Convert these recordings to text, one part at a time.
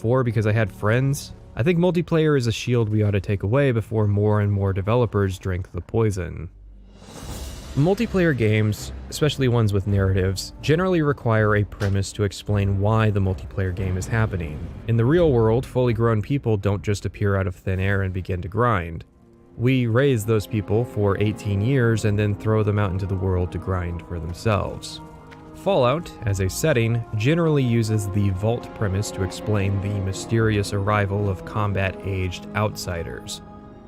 4 because I had friends. I think multiplayer is a shield we ought to take away before more and more developers drink the poison. Multiplayer games, especially ones with narratives, generally require a premise to explain why the multiplayer game is happening. In the real world, fully grown people don't just appear out of thin air and begin to grind. We raise those people for 18 years and then throw them out into the world to grind for themselves. Fallout, as a setting, generally uses the vault premise to explain the mysterious arrival of combat-aged outsiders.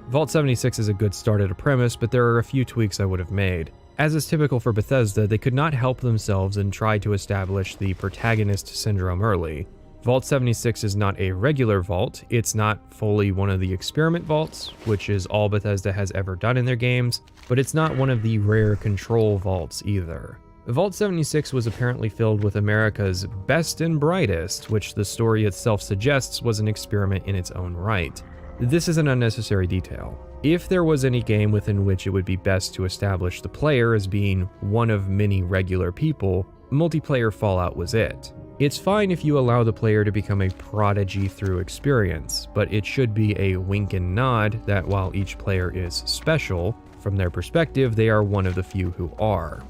Vault 76 is a good start at a premise, but there are a few tweaks I would have made. As is typical for Bethesda, they could not help themselves and tried to establish the protagonist syndrome early. Vault 76 is not a regular vault, it's not fully one of the experiment vaults, which is all Bethesda has ever done in their games, but it's not one of the rare control vaults either. Vault 76 was apparently filled with America's best and brightest, which the story itself suggests was an experiment in its own right. This is an unnecessary detail. If there was any game within which it would be best to establish the player as being one of many regular people, multiplayer Fallout was it. It's fine if you allow the player to become a prodigy through experience, but it should be a wink and nod that while each player is special, from their perspective they are one of the few who are.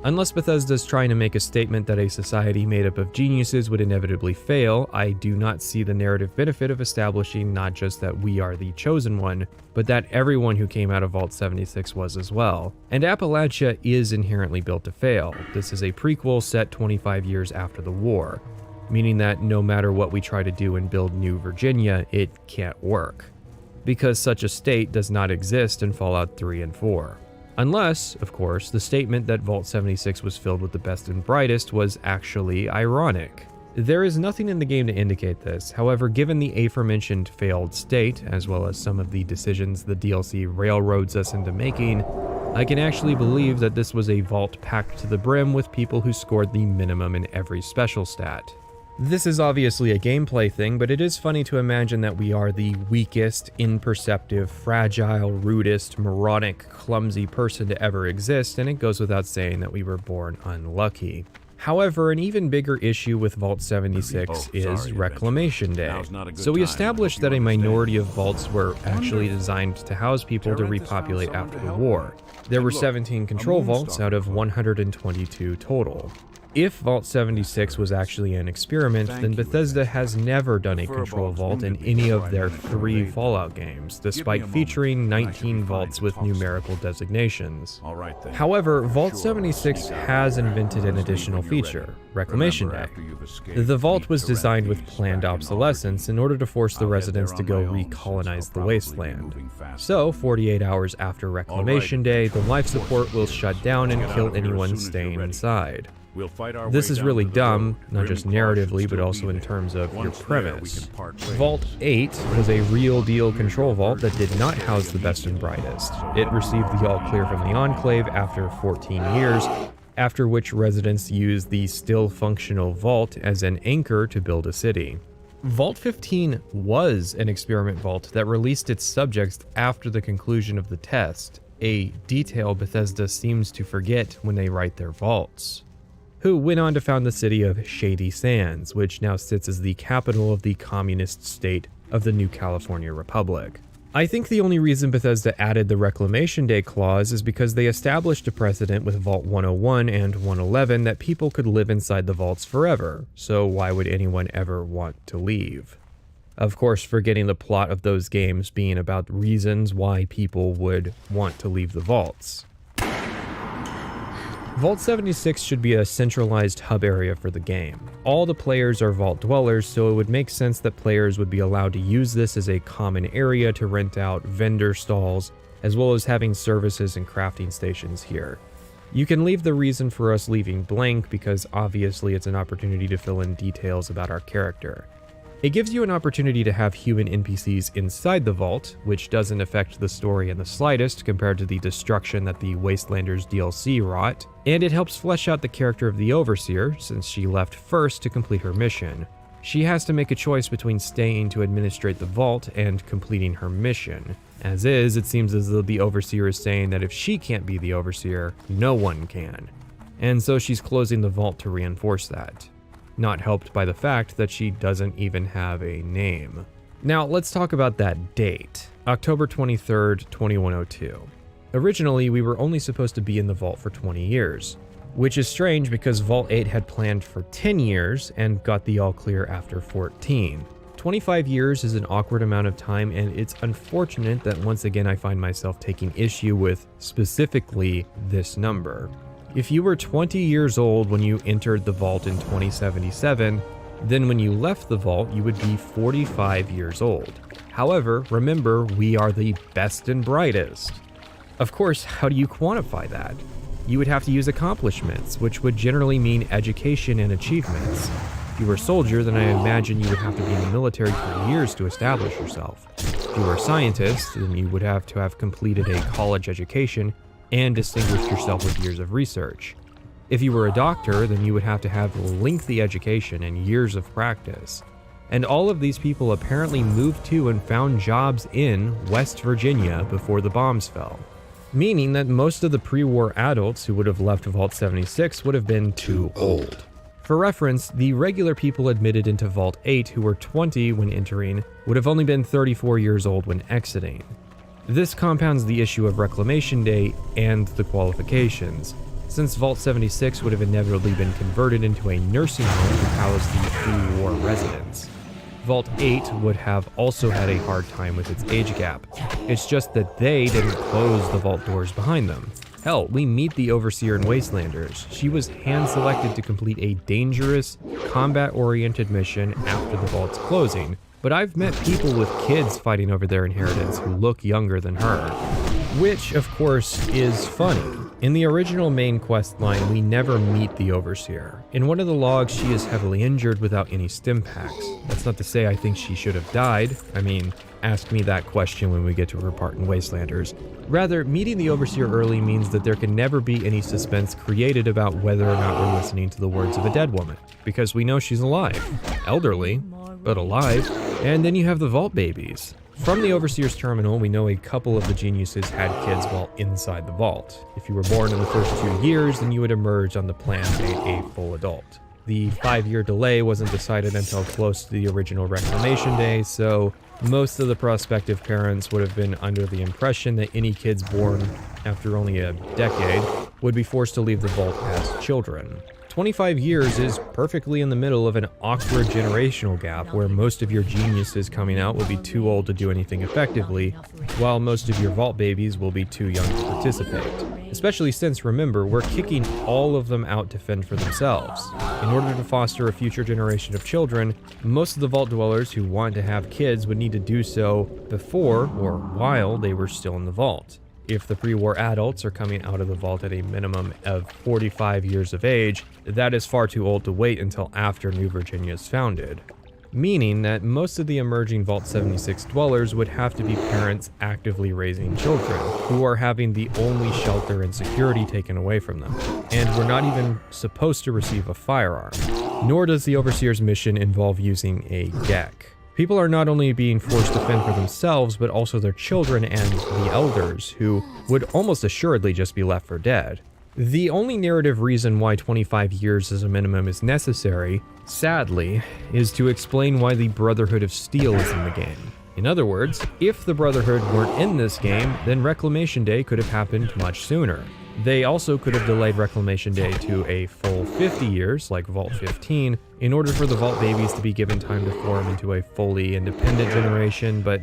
Unless Bethesda's trying to make a statement that a society made up of geniuses would inevitably fail, I do not see the narrative benefit of establishing not just that we are the chosen one, but that everyone who came out of Vault 76 was as well. And Appalachia is inherently built to fail. This is a prequel set 25 years after the war, meaning that no matter what we try to do and build New Virginia, it can't work. Because such a state does not exist in Fallout 3 and 4. Unless, of course, the statement that Vault 76 was filled with the best and brightest was actually ironic. There is nothing in the game to indicate this, however, given the aforementioned failed state, as well as some of the decisions the DLC railroads us into making, I can actually believe that this was a vault packed to the brim with people who scored the minimum in every special stat. This is obviously a gameplay thing, but it is funny to imagine that we are the weakest, imperceptive, fragile, rudest, moronic, clumsy person to ever exist, and it goes without saying that we were born unlucky. However, an even bigger issue with Vault 76 is Reclamation Day. So we established that a minority of vaults were actually designed to house people to repopulate after the war. There were 17 control vaults out of 122 total. If Vault 76 was actually an experiment, then Bethesda has never done a control vault in any of their 3 Fallout games, despite featuring 19 vaults with numerical designations. However, Vault 76 has invented an additional feature, Reclamation Day. The vault was designed with planned obsolescence in order to force the residents to go recolonize the wasteland. So, 48 hours after Reclamation Day, the life support will shut down and kill anyone staying inside. This is really dumb, not just narratively, but also in terms of your premise. Vault 8 was a real deal control vault that did not house the best and brightest. It received the all clear from the Enclave after 14 years, after which residents used the still functional vault as an anchor to build a city. Vault 15 was an experiment vault that released its subjects after the conclusion of the test, a detail Bethesda seems to forget when they write their vaults. Who went on to found the city of Shady Sands, which now sits as the capital of the communist state of the New California Republic. I think the only reason Bethesda added the Reclamation Day clause is because they established a precedent with Vault 101 and 111 that people could live inside the vaults forever, so why would anyone ever want to leave? Of course, forgetting the plot of those games being about reasons why people would want to leave the vaults. Vault 76 should be a centralized hub area for the game. All the players are vault dwellers, so it would make sense that players would be allowed to use this as a common area to rent out vendor stalls, as well as having services and crafting stations here. You can leave the reason for us leaving blank because obviously it's an opportunity to fill in details about our character. It gives you an opportunity to have human NPCs inside the vault, which doesn't affect the story in the slightest compared to the destruction that the Wastelanders DLC wrought, and it helps flesh out the character of the Overseer, since she left first to complete her mission. She has to make a choice between staying to administrate the vault and completing her mission. As is, it seems as though the Overseer is saying that if she can't be the Overseer, no one can. And so she's closing the vault to reinforce that. not helped by the fact that she doesn't even have a name. Now, let's talk about that date, October 23rd, 2102. Originally, we were only supposed to be in the vault for 20 years, which is strange because Vault 8 had planned for 10 years and got the all clear after 14. 25 years is an awkward amount of time, and it's unfortunate that once again I find myself taking issue with specifically this number. If you were 20 years old when you entered the vault in 2077, then when you left the vault, you would be 45 years old. However, remember, we are the best and brightest. Of course, how do you quantify that? You would have to use accomplishments, which would generally mean education and achievements. If you were a soldier, then I imagine you would have to be in the military for years to establish yourself. If you were a scientist, then you would have to have completed a college education and distinguished yourself with years of research. If you were a doctor, then you would have to have lengthy education and years of practice. And all of these people apparently moved to and found jobs in West Virginia before the bombs fell. Meaning that most of the pre-war adults who would have left Vault 76 would have been too old. For reference, the regular people admitted into Vault 8 who were 20 when entering would have only been 34 years old when exiting. This compounds the issue of Reclamation Day and the qualifications, since Vault 76 would have inevitably been converted into a nursing home to house the pre-war residents. Vault 8 would have also had a hard time with its age gap. It's just that they didn't close the vault doors behind them. Hell, we meet the Overseer in Wastelanders. She was hand-selected to complete a dangerous, combat-oriented mission after the vault's closing, but I've met people with kids fighting over their inheritance who look younger than her. Which, of course, is funny. In the original main quest line, we never meet the Overseer. In one of the logs, she is heavily injured without any stim packs. That's not to say I think she should have died. I mean, ask me that question when we get to her part in Wastelanders. Rather, meeting the Overseer early means that there can never be any suspense created about whether or not we're listening to the words of a dead woman, because we know she's alive. Elderly, but alive. And then you have the vault babies. From the Overseer's terminal, we know a couple of the geniuses had kids while inside the vault. If you were born in the first 2 years, then you would emerge on the plan made a full adult. The 5-year delay wasn't decided until close to the original Reclamation Day, so most of the prospective parents would have been under the impression that any kids born after only a decade would be forced to leave the vault as children. 25 years is perfectly in the middle of an awkward generational gap where most of your geniuses coming out will be too old to do anything effectively, while most of your vault babies will be too young to participate. Especially since, remember, we're kicking all of them out to fend for themselves. In order to foster a future generation of children, most of the vault dwellers who want to have kids would need to do so before or while they were still in the vault. If the pre-war adults are coming out of the vault at a minimum of 45 years of age, that is far too old to wait until after New Virginia is founded. Meaning that most of the emerging Vault 76 dwellers would have to be parents actively raising children, who are having the only shelter and security taken away from them, and were not even supposed to receive a firearm. Nor does the Overseer's mission involve using a deck. People are not only being forced to fend for themselves, but also their children and the elders, who would almost assuredly just be left for dead. The only narrative reason why 25 years as a minimum is necessary, sadly, is to explain why the Brotherhood of Steel is in the game. In other words, if the Brotherhood weren't in this game, then Reclamation Day could have happened much sooner. They also could have delayed Reclamation Day to a full 50 years, like Vault 15, in order for the Vault babies to be given time to form into a fully independent generation, but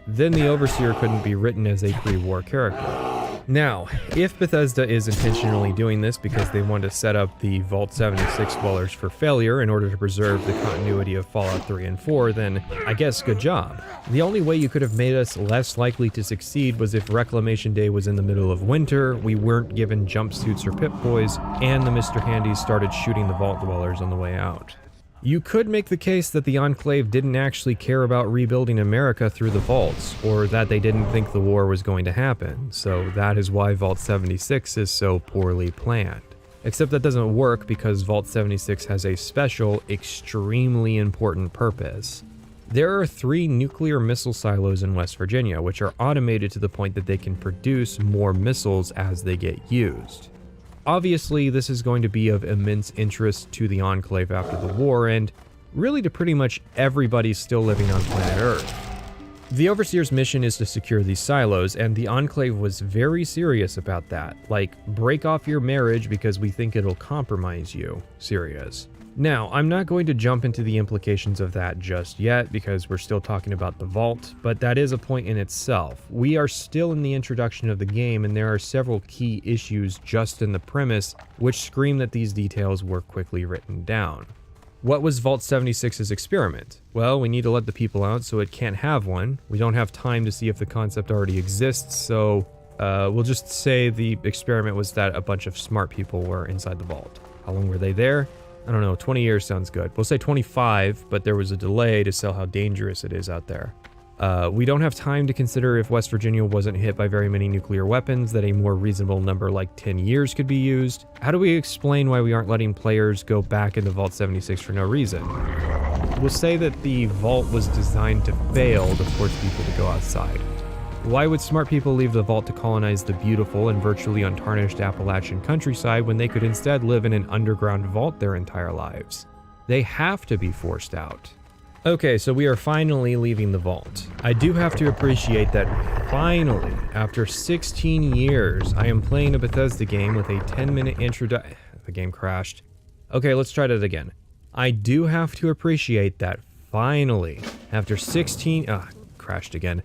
then the Overseer couldn't be written as a pre-war character. Now, if Bethesda is intentionally doing this because they want to set up the Vault 76 dwellers for failure in order to preserve the continuity of Fallout 3 and 4, then I guess good job. The only way you could have made us less likely to succeed was if Reclamation Day was in the middle of winter, we weren't given jumpsuits or Pip-Boys, and the Mr. Handys started shooting the Vault dwellers on the way out. You could make the case that the Enclave didn't actually care about rebuilding America through the vaults, or that they didn't think the war was going to happen, so that is why Vault 76 is so poorly planned. Except that doesn't work because Vault 76 has a special, extremely important purpose. There are 3 nuclear missile silos in West Virginia, which are automated to the point that they can produce more missiles as they get used. Obviously, this is going to be of immense interest to the Enclave after the war, and really to pretty much everybody still living on planet Earth. The Overseer's mission is to secure these silos, and the Enclave was very serious about that. Like, break off your marriage because we think it'll compromise you. Serious. Now, I'm not going to jump into the implications of that just yet because we're still talking about the vault, but that is a point in itself. We are still in the introduction of the game, and there are several key issues just in the premise which scream that these details were quickly written down. What was Vault 76's experiment? Well, we need to let the people out, so it can't have one. We don't have time to see if the concept already exists, so we'll just say the experiment was that a bunch of smart people were inside the vault. How long were they there? I don't know, 20 years sounds good. We'll say 25, but there was a delay to sell how dangerous it is out there. We don't have time to consider if West Virginia wasn't hit by very many nuclear weapons, that a more reasonable number like 10 years could be used. How do we explain why we aren't letting players go back into Vault 76 for no reason? We'll say that the vault was designed to fail to force people to go outside. Why would smart people leave the vault to colonize the beautiful and virtually untarnished Appalachian countryside when they could instead live in an underground vault their entire lives? They have to be forced out. Okay, so we are finally leaving the vault. I do have to appreciate that finally, after 16 years, I am playing a Bethesda game with a 10-minute introduction. The game crashed. Okay, let's try that again. I do have to appreciate that finally, after 16... crashed again.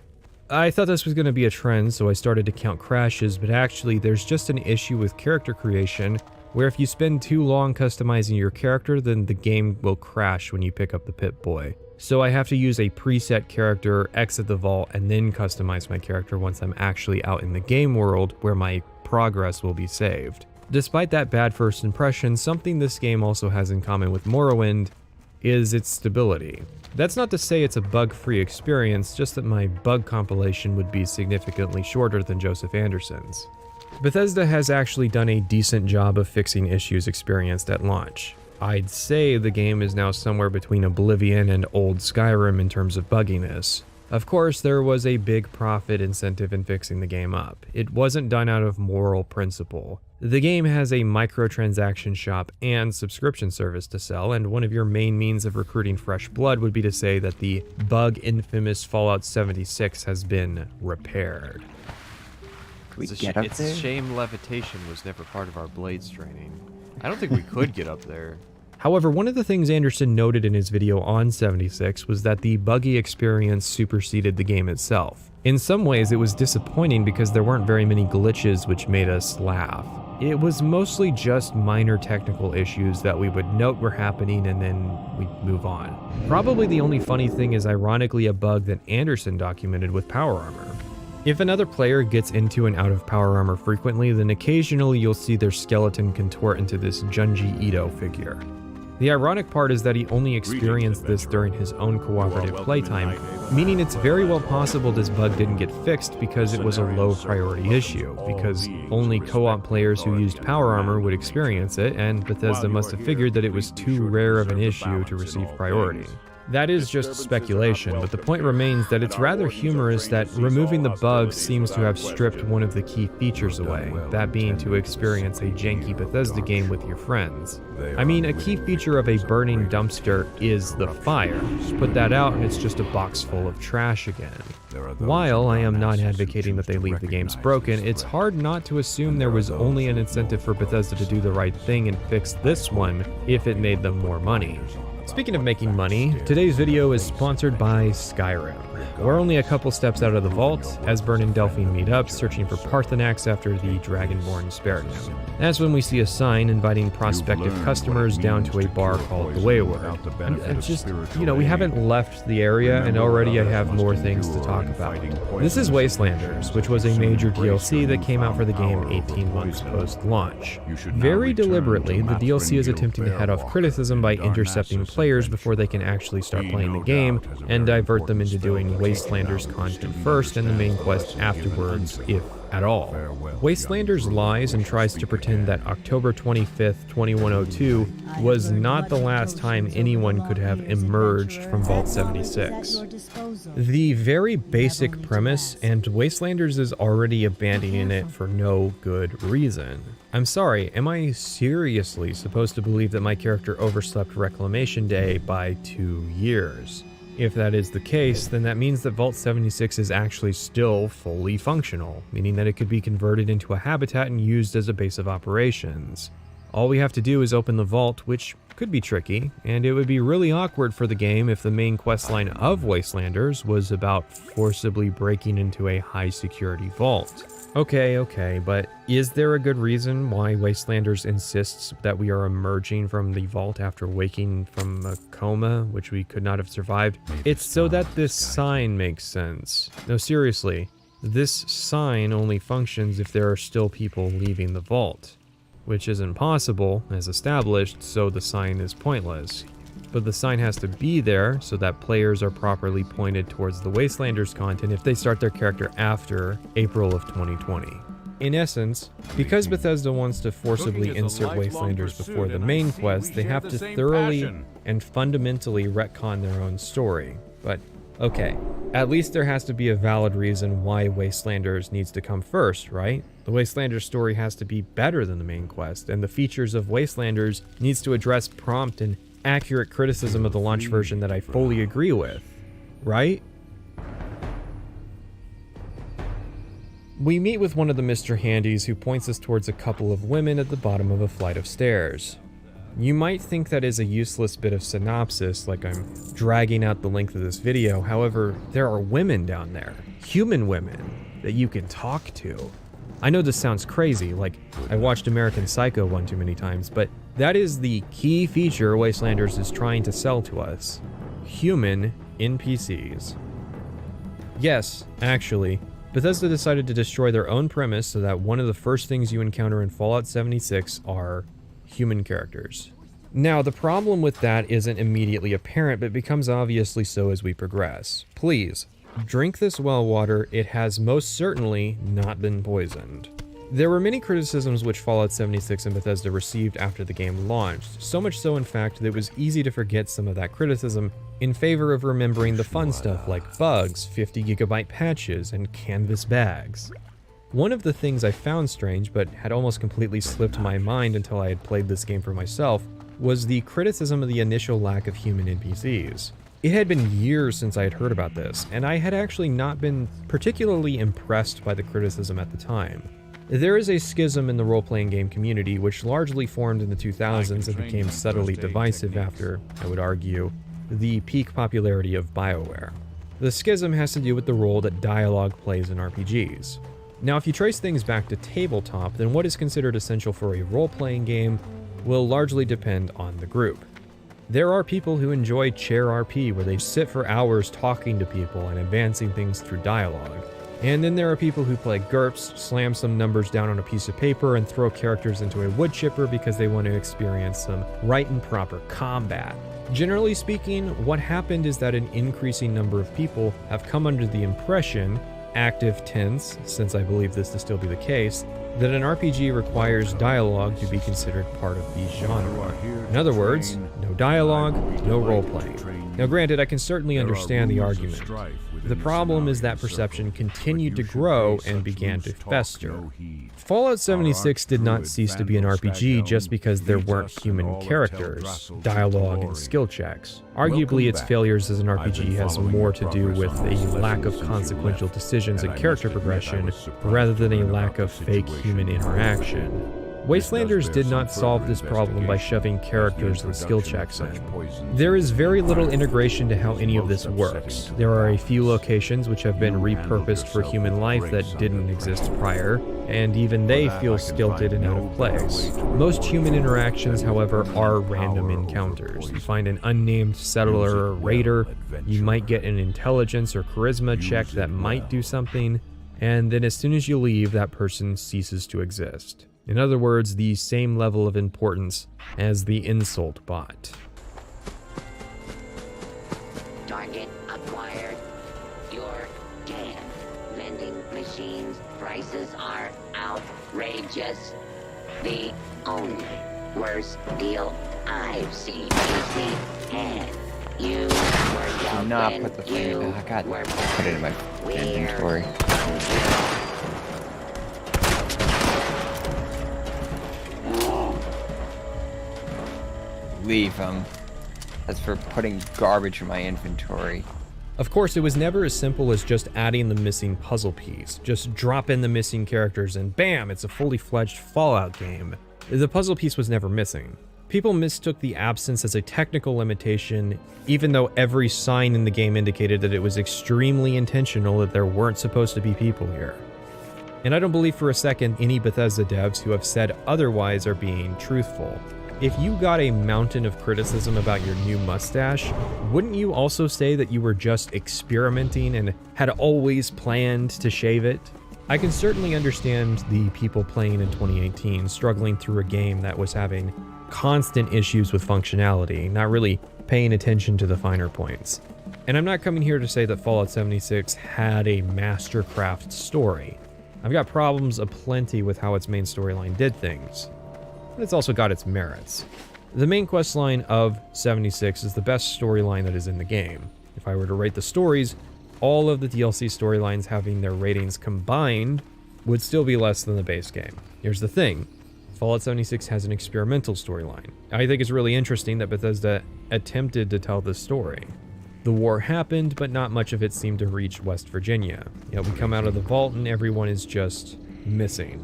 I thought this was going to be a trend, so I started to count crashes, but actually there's just an issue with character creation where if you spend too long customizing your character, then the game will crash when you pick up the Pip-Boy. So I have to use a preset character, exit the vault, and then customize my character once I'm actually out in the game world where my progress will be saved. Despite that bad first impression, something this game also has in common with Morrowind is its stability. That's not to say it's a bug-free experience, just that my bug compilation would be significantly shorter than Joseph Anderson's. Bethesda has actually done a decent job of fixing issues experienced at launch. I'd say the game is now somewhere between Oblivion and old Skyrim in terms of bugginess. Of course, there was a big profit incentive in fixing the game up. It wasn't done out of moral principle. The game has a microtransaction shop and subscription service to sell, and one of your main means of recruiting fresh blood would be to say that the bug-infamous Fallout 76 has been repaired. Can we get up there? It's a shame levitation was never part of our Blades training. I don't think we could get up there. However, one of the things Anderson noted in his video on 76 was that the buggy experience superseded the game itself. In some ways, it was disappointing because there weren't very many glitches which made us laugh. It was mostly just minor technical issues that we would note were happening and then we'd move on. Probably the only funny thing is ironically a bug that Anderson documented with power armor. If another player gets into and out of power armor frequently, then occasionally you'll see their skeleton contort into this Junji Ito figure. The ironic part is that he only experienced this during his own cooperative playtime, meaning it's very well possible this bug didn't get fixed because it was a low priority issue, because only co-op players who used power armor would experience it, and Bethesda must have figured that it was too rare of an issue to receive priority. That is just speculation, but the point remains that it's rather humorous that removing the bug seems to have stripped one of the key features away, that being to experience a janky Bethesda game with your friends. I mean, a key feature of a burning dumpster is the fire. Put that out and it's just a box full of trash again. While I am not advocating that they leave the games broken, it's hard not to assume there was only an incentive for Bethesda to do the right thing and fix this one if it made them more money. Speaking of making money, today's video is sponsored by Skyrim. We're only a couple steps out of the vault, Esbern and Delphine meet up, searching for Parthenax after the Dragonborn spared him. That's when we see a sign inviting prospective customers down to a bar called the Wayward. And just, we haven't left the area, and already I have more things to talk about. This is Wastelanders, which was a major DLC that came out for the game 18 months post-launch. Very deliberately, the DLC is attempting to head off criticism by intercepting players before they can actually start playing the game, and divert them into doing Wastelanders content first and the main quest afterwards, if at all. Wastelanders lies and tries to pretend that October 25th, 2102 was not the last time anyone could have emerged from Vault 76. The very basic premise, and Wastelanders is already abandoning it for no good reason. I'm sorry, am I seriously supposed to believe that my character overslept Reclamation Day by 2 years? If that is the case, then that means that Vault 76 is actually still fully functional, meaning that it could be converted into a habitat and used as a base of operations. All we have to do is open the vault, which could be tricky, and it would be really awkward for the game if the main questline of Wastelanders was about forcibly breaking into a high-security vault. Okay, but is there a good reason why Wastelanders insists that we are emerging from the vault after waking from a coma, which we could not have survived? It's so that this sign makes sense. No, seriously, this sign only functions if there are still people leaving the vault, which isn't possible, as established, so the sign is pointless. But the sign has to be there so that players are properly pointed towards the Wastelanders content if they start their character after April of 2020. In essence, because Bethesda wants to forcibly insert Wastelanders before the main quest, they have to thoroughly and fundamentally retcon their own story. But okay, at least there has to be a valid reason why Wastelanders needs to come first, right? The Wastelanders story has to be better than the main quest, and the features of Wastelanders needs to address prompt and accurate criticism of the launch version that I fully agree with, right? We meet with one of the Mr. Handies who points us towards a couple of women at the bottom of a flight of stairs. You might think that is a useless bit of synopsis, like I'm dragging out the length of this video. However, there are women down there, human women, that you can talk to. I know this sounds crazy, like I watched American Psycho one too many times, but that is the key feature Wastelanders is trying to sell to us. Human NPCs. Yes, actually, Bethesda decided to destroy their own premise so that one of the first things you encounter in Fallout 76 are human characters. Now, the problem with that isn't immediately apparent, but becomes obviously so as we progress. Please, drink this well water, it has most certainly not been poisoned. There were many criticisms which Fallout 76 and Bethesda received after the game launched, so much so in fact that it was easy to forget some of that criticism in favor of remembering the fun stuff like bugs, 50GB patches, and canvas bags. One of the things I found strange, but had almost completely slipped my mind until I had played this game for myself, was the criticism of the initial lack of human NPCs. It had been years since I had heard about this, and I had actually not been particularly impressed by the criticism at the time. There is a schism in the role-playing game community which largely formed in the 2000s and became subtly divisive after, I would argue, the peak popularity of BioWare. The schism has to do with the role that dialogue plays in RPGs. Now, if you trace things back to tabletop, then what is considered essential for a role-playing game will largely depend on the group. There are people who enjoy chair RP where they sit for hours talking to people and advancing things through dialogue. And then there are people who play GURPS, slam some numbers down on a piece of paper, and throw characters into a wood chipper because they want to experience some right and proper combat. Generally speaking, what happened is that an increasing number of people have come under the impression, active tense, since I believe this to still be the case, that an RPG requires dialogue to be considered part of the genre. In other words, no dialogue, no role-playing. Now granted, I can certainly understand the argument. The problem is that perception continued to grow and began to fester. Fallout 76 did not cease to be an RPG just because there weren't human characters, dialogue, and skill checks. Arguably, its failures as an RPG has more to do with a lack of consequential decisions and character progression, rather than a lack of fake human interaction. Wastelanders did not solve this problem by shoving characters and skill checks in. There is very little integration to how any of this works. There are a few locations which have been repurposed for human life that didn't exist prior, and even they feel stilted and out of place. Most human interactions, however, are random encounters. You find an unnamed settler or raider, you might get an intelligence or charisma check that might do something, and then as soon as you leave, that person ceases to exist. In other words, the same level of importance as the insult bot. Target acquired. You're dead. vending machines. Prices are outrageous. The only worst deal I've seen is the hand you were Do dealt not when put the you flame. I got were put it in my inventory. Leave them. That's for putting garbage in my inventory. Of course, it was never as simple as just adding the missing puzzle piece. Just drop in the missing characters and bam, it's a fully fledged Fallout game. The puzzle piece was never missing. People mistook the absence as a technical limitation, even though every sign in the game indicated that it was extremely intentional that there weren't supposed to be people here. And I don't believe for a second any Bethesda devs who have said otherwise are being truthful. If you got a mountain of criticism about your new mustache, wouldn't you also say that you were just experimenting and had always planned to shave it? I can certainly understand the people playing in 2018 struggling through a game that was having constant issues with functionality, not really paying attention to the finer points. And I'm not coming here to say that Fallout 76 had a mastercraft story. I've got problems aplenty with how its main storyline did things, but it's also got its merits. The main questline of 76 is the best storyline that is in the game. If I were to rate the stories, all of the DLC storylines having their ratings combined would still be less than the base game. Here's the thing. Fallout 76 has an experimental storyline. I think it's really interesting that Bethesda attempted to tell this story. The war happened, but not much of it seemed to reach West Virginia. Yet we come out of the vault and everyone is just missing.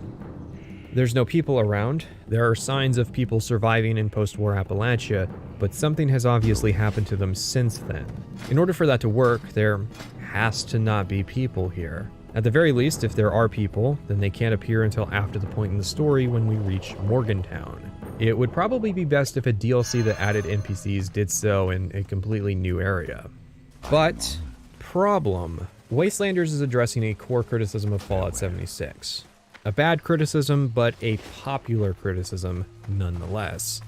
There's no people around. There are signs of people surviving in post-war Appalachia, but something has obviously happened to them since then. In order for that to work, there has to not be people here. At the very least, if there are people, then they can't appear until after the point in the story when we reach Morgantown. It would probably be best if a DLC that added NPCs did so in a completely new area. But, problem. Wastelanders is addressing a core criticism of Fallout 76. A bad criticism, but a popular criticism nonetheless.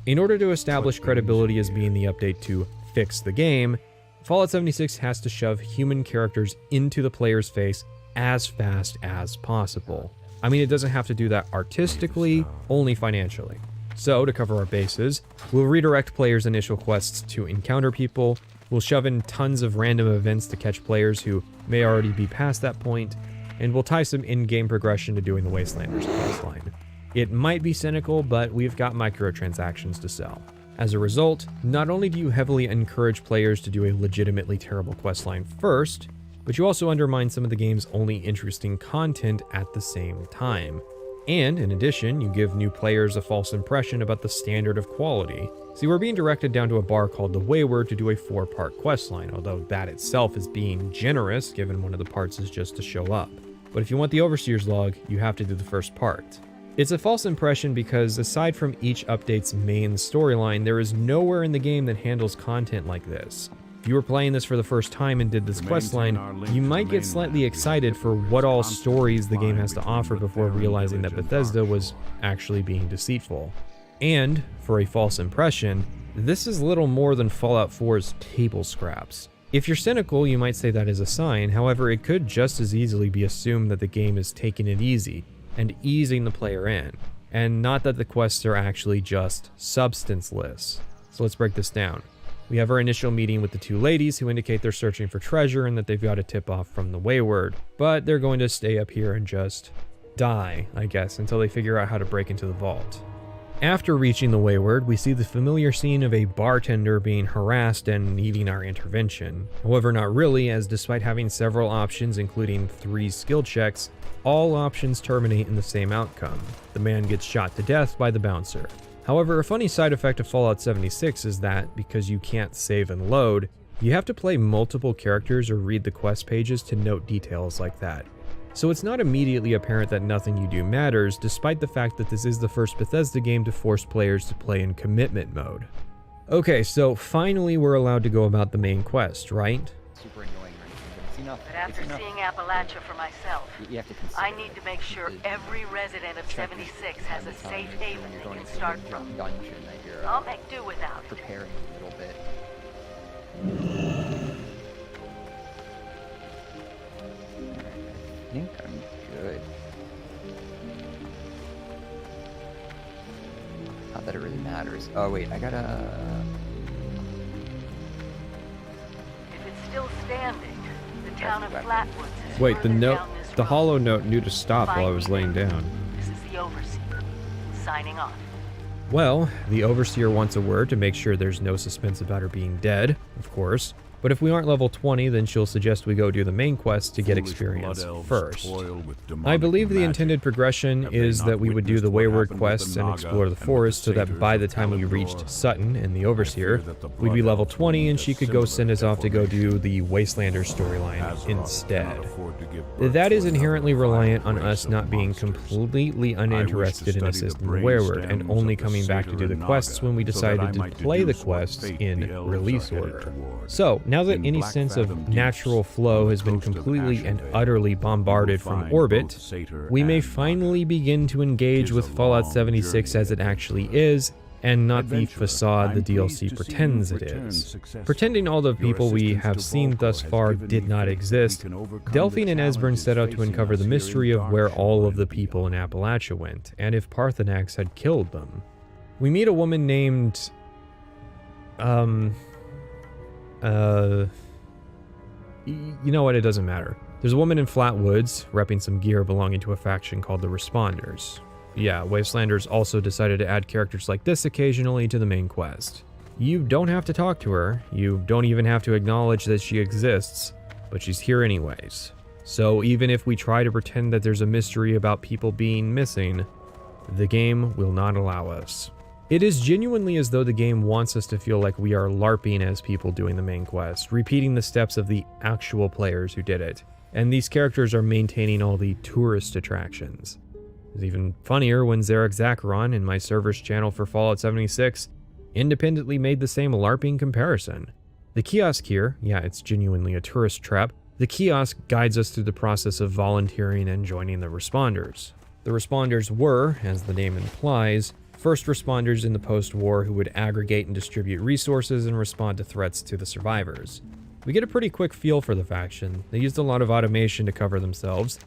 In order to establish credibility as being the update to fix the game, Fallout 76 has to shove human characters into the player's face as fast as possible. I mean, it doesn't have to do that artistically, only financially. So, to cover our bases, we'll redirect players' initial quests to encounter people, we'll shove in tons of random events to catch players who may already be past that point, and we'll tie some in-game progression to doing the Wastelanders questline. It might be cynical, but we've got microtransactions to sell. As a result, not only do you heavily encourage players to do a legitimately terrible questline first, but you also undermine some of the game's only interesting content at the same time. And, in addition, you give new players a false impression about the standard of quality. See, we're being directed down to a bar called the Wayward to do a 4-part questline, although that itself is being generous, given one of the parts is just to show up. But if you want the Overseer's Log, you have to do the first part. It's a false impression because, aside from each update's main storyline, there is nowhere in the game that handles content like this. If you were playing this for the first time and did this questline, you might get slightly excited for what all stories the game has to offer before realizing that Bethesda was actually being deceitful. And, for a false impression, this is little more than Fallout 4's table scraps. If you're cynical, you might say that is a sign, however, it could just as easily be assumed that the game is taking it easy and easing the player in, and not that the quests are actually just substanceless. So let's break this down. We have our initial meeting with the two ladies who indicate they're searching for treasure and that they've got a tip-off from the Wayward, but they're going to stay up here and just die, I guess, until they figure out how to break into the vault. After reaching the Wayward, we see the familiar scene of a bartender being harassed and needing our intervention. However, not really, as despite having several options, including 3 skill checks, all options terminate in the same outcome. The man gets shot to death by the bouncer. However, a funny side effect of Fallout 76 is that, because you can't save and load, you have to play multiple characters or read the quest pages to note details like that. So it's not immediately apparent that nothing you do matters, despite the fact that this is the first Bethesda game to force players to play in commitment mode. Okay, so finally we're allowed to go about the main quest, right? Super annoying or anything, but it's enough. But after seeing Appalachia for myself, You have to consider I need to make sure every resident of 76 has a safe haven they can start from. Dungeon that you're I'll make do without it. preparing a little bit. think I'm good. Not that it really matters. Oh wait, I gotta... If it's still standing, the town of Flatwoods is Wait, the further note, down this the road. hollow note knew to stop while I Find was me laying there. down. This is the Overseer. Signing off. Well, the Overseer wants a word to make sure there's no suspense about her being dead, of course. But if we aren't level 20, then she'll suggest we go do the main quest to get experience first. I believe the intended progression is that we would do the Wayward quests and explore the forest so that by the time we reached Sutton and the Overseer, we'd be level 20 and she could go send us off to go do the Wastelanders storyline instead. That is inherently reliant on us not being completely uninterested in assisting Wayward and only coming back to do the quests when we decided to play the quests in release order. So, now that any sense of natural flow has been completely and utterly bombarded from orbit, we may finally begin to engage with Fallout 76 as it actually is, and not the facade the DLC pretends it is. Pretending all the people we have seen thus far did not exist, Delphine and Esbern set out to uncover the mystery of where all of the people in Appalachia went, and if Parthenax had killed them. We meet a woman named... you know what, it doesn't matter. There's a woman in Flatwoods, repping some gear belonging to a faction called the Responders. Yeah, Wastelanders also decided to add characters like this occasionally to the main quest. You don't have to talk to her, you don't even have to acknowledge that she exists, but she's here anyways. So even if we try to pretend that there's a mystery about people being missing, the game will not allow us. It is genuinely as though the game wants us to feel like we are LARPing as people doing the main quest, repeating the steps of the actual players who did it, and these characters are maintaining all the tourist attractions. It's even funnier when Zarek Zacharon in my server's channel for Fallout 76 independently made the same LARPing comparison. The kiosk here, yeah, it's genuinely a tourist trap, the kiosk guides us through the process of volunteering and joining the Responders. The Responders were, as the name implies, first responders in the post-war who would aggregate and distribute resources and respond to threats to the survivors. We get a pretty quick feel for the faction. They used a lot of automation to cover themselves.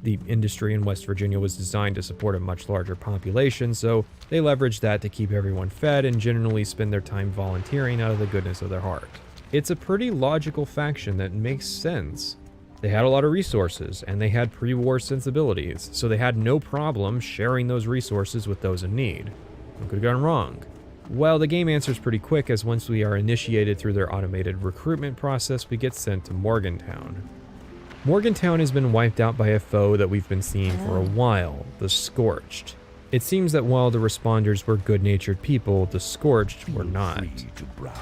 The industry in West Virginia was designed to support a much larger population, so they leveraged that to keep everyone fed and generally spend their time volunteering out of the goodness of their heart. It's a pretty logical faction that makes sense. They had a lot of resources, and they had pre-war sensibilities, so they had no problem sharing those resources with those in need. What could have gone wrong? Well, the game answers pretty quick, as once we are initiated through their automated recruitment process, we get sent to Morgantown. Morgantown has been wiped out by a foe that we've been seeing for a while, the Scorched. It seems that while the Responders were good-natured people, the Scorched were not.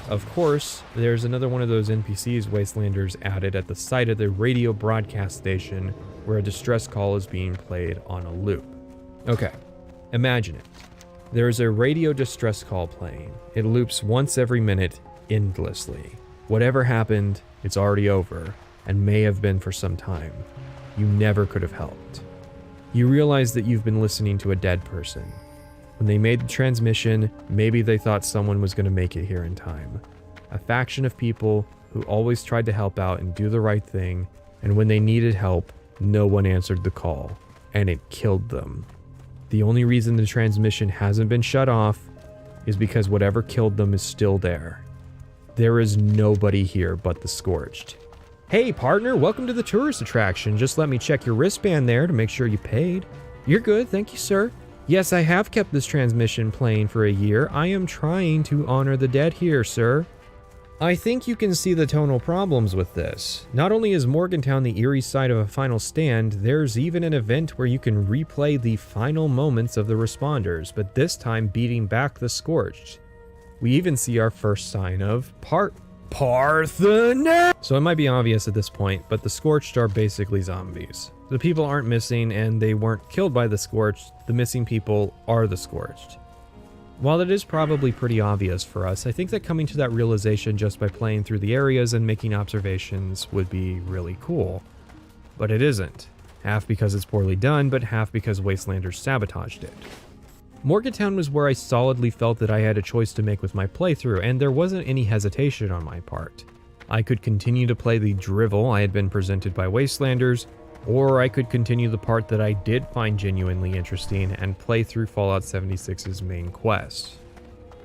Of course, there's another one of those NPCs Wastelanders added at the site of the radio broadcast station where a distress call is being played on a loop. Okay, imagine it. There is a radio distress call playing. It loops once every minute, endlessly. Whatever happened, it's already over, and may have been for some time. You never could have helped. You realize that you've been listening to a dead person. When they made the transmission, maybe they thought someone was going to make it here in time. A faction of people who always tried to help out and do the right thing, and when they needed help, no one answered the call, and it killed them. The only reason the transmission hasn't been shut off is because whatever killed them is still there. There is nobody here but the Scorched. Hey partner, welcome to the tourist attraction. Just let me check your wristband there to make sure you paid. You're good, thank you sir. Yes, I have kept this transmission playing for a year. I am trying to honor the dead here, sir. I think you can see the tonal problems with this. Not only is Morgantown the eerie side of a final stand, there's even an event where you can replay the final moments of the Responders, but this time beating back the Scorched. We even see our first sign of Parthenax! So it might be obvious at this point, but the Scorched are basically zombies. The people aren't missing, and they weren't killed by the Scorched. The missing people are the Scorched. While it is probably pretty obvious for us, I think that coming to that realization just by playing through the areas and making observations would be really cool. But it isn't. Half because it's poorly done, but half because Wastelanders sabotaged it. Morgantown was where I solidly felt that I had a choice to make with my playthrough, and there wasn't any hesitation on my part. I could continue to play the drivel I had been presented by Wastelanders, Or I could continue the part that I did find genuinely interesting and play through Fallout 76's main quest.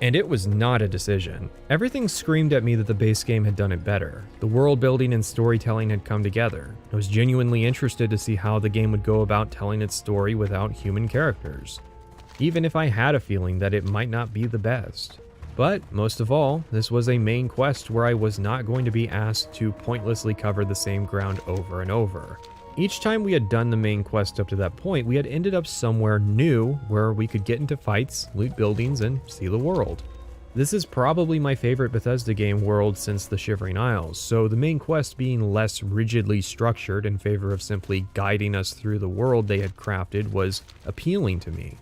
And it was not a decision. Everything screamed at me that the base game had done it better. The world building and storytelling had come together. I was genuinely interested to see how the game would go about telling its story without human characters, even if I had a feeling that it might not be the best. But most of all, this was a main quest where I was not going to be asked to pointlessly cover the same ground over and over. Each time we had done the main quest up to that point, we had ended up somewhere new where we could get into fights, loot buildings, and see the world. This is probably my favorite Bethesda game world since the Shivering Isles, so the main quest being less rigidly structured in favor of simply guiding us through the world they had crafted was appealing to me.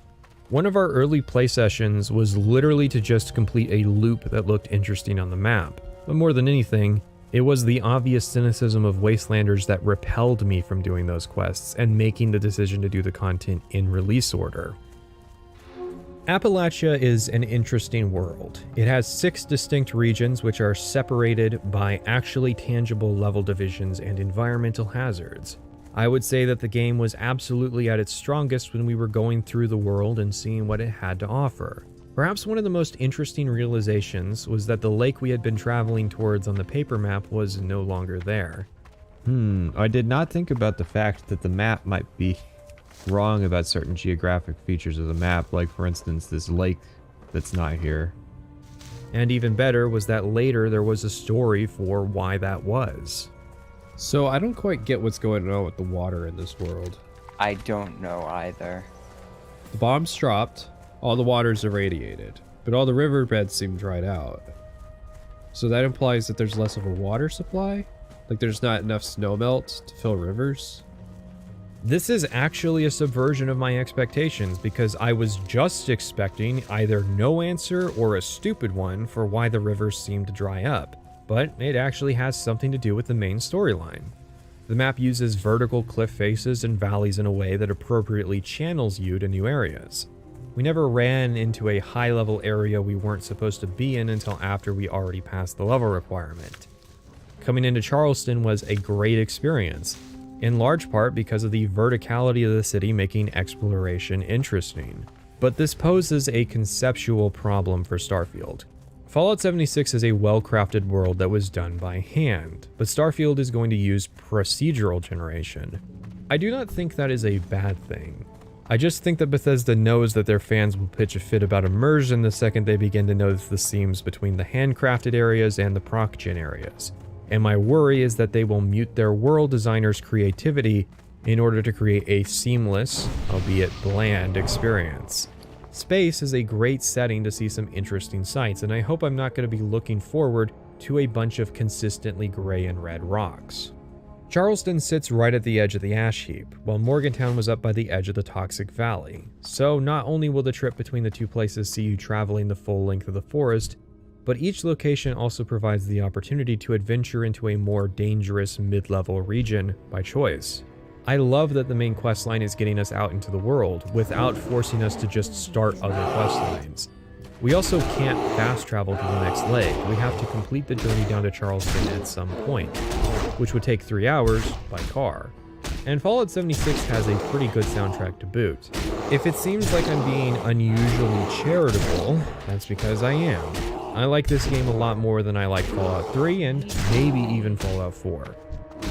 One of our early play sessions was literally to just complete a loop that looked interesting on the map, but more than anything, it was the obvious cynicism of Wastelanders that repelled me from doing those quests and making the decision to do the content in release order. Appalachia is an interesting world. It has 6 distinct regions which are separated by actually tangible level divisions and environmental hazards. I would say that the game was absolutely at its strongest when we were going through the world and seeing what it had to offer. Perhaps one of the most interesting realizations was that the lake we had been traveling towards on the paper map was no longer there. I did not think about the fact that the map might be wrong about certain geographic features of the map, like for instance this lake that's not here. And even better was that later there was a story for why that was. So I don't quite get what's going on with the water in this world. I don't know either. The bombs dropped, all the water's irradiated, but all the riverbeds seem dried out. So that implies that there's less of a water supply? Like there's not enough snowmelt to fill rivers? This is actually a subversion of my expectations because I was just expecting either no answer or a stupid one for why the rivers seem to dry up, but it actually has something to do with the main storyline. The map uses vertical cliff faces and valleys in a way that appropriately channels you to new areas. We never ran into a high-level area we weren't supposed to be in until after we already passed the level requirement. Coming into Charleston was a great experience, in large part because of the verticality of the city making exploration interesting. But this poses a conceptual problem for Starfield. Fallout 76 is a well-crafted world that was done by hand, but Starfield is going to use procedural generation. I do not think that is a bad thing. I just think that Bethesda knows that their fans will pitch a fit about immersion the second they begin to notice the seams between the handcrafted areas and the proc-gen areas. And my worry is that they will mute their world designers' creativity in order to create a seamless, albeit bland, experience. Space is a great setting to see some interesting sights, and I hope I'm not going to be looking forward to a bunch of consistently gray and red rocks. Charleston sits right at the edge of the ash heap, while Morgantown was up by the edge of the Toxic Valley. So not only will the trip between the two places see you traveling the full length of the forest, but each location also provides the opportunity to adventure into a more dangerous mid-level region by choice. I love that the main questline is getting us out into the world without forcing us to just start other questlines. We also can't fast travel to the next leg. We have to complete the journey down to Charleston at some point, which would take 3 hours by car. And Fallout 76 has a pretty good soundtrack to boot. If it seems like I'm being unusually charitable, that's because I am. I like this game a lot more than I like Fallout 3 and maybe even Fallout 4.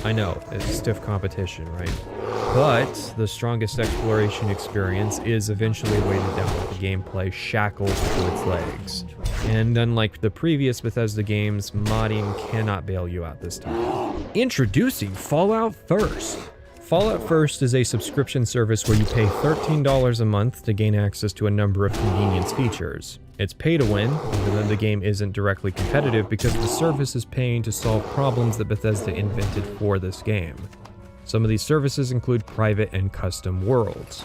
I know, it's stiff competition, right? But the strongest exploration experience is eventually weighted down with the gameplay shackled to its legs. And unlike the previous Bethesda games, modding cannot bail you out this time. Introducing Fallout First! Fallout First is a subscription service where you pay $13 a month to gain access to a number of convenience features. It's pay to win, even though the game isn't directly competitive because the service is paying to solve problems that Bethesda invented for this game. Some of these services include private and custom worlds.